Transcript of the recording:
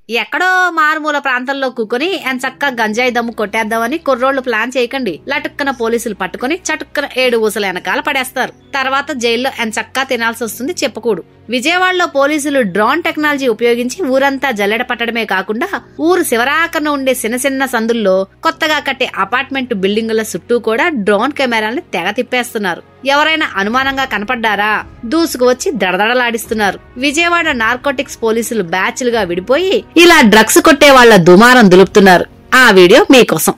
ఎక్కడో మారుమూల ప్రాంతంలో కూకొని ఎంచక్కా గంజాయి దమ్ము కొట్టేద్దామని కుర్రోళ్లు ప్లాన్ చేయకండి. లటుక్కన పోలీసులు పట్టుకుని చటుక్కన 7 ఊసల వెనకాల పడేస్తారు. తర్వాత జైల్లో ఎంచక్కా తినాల్సి వస్తుంది చెప్పుకూడు. విజయవాడలో పోలీసులు డ్రోన్ టెక్నాలజీ ఉపయోగించి ఊరంతా జల్లెడ పట్టడమే కాకుండా ఊరు శివరాకన ఉండే చిన్న సందుల్లో కొత్తగా కట్టే అపార్ట్మెంట్ బిల్డింగుల చుట్టూ కూడా డ్రోన్ కెమెరాల్ని తెగ తిప్పేస్తున్నారు. ఎవరైనా అనుమానంగా కనపడ్డారా దూసుకు వచ్చి దడదడలాడిస్తున్నారు. విజయవాడ నార్కోటిక్స్ పోలీసులు బ్యాచ్లుగా విడిపోయి ఇలా డ్రగ్స్ కొట్టే వాళ్ల దుమారం దులుపుతున్నారు. ఆ వీడియో మీకోసం.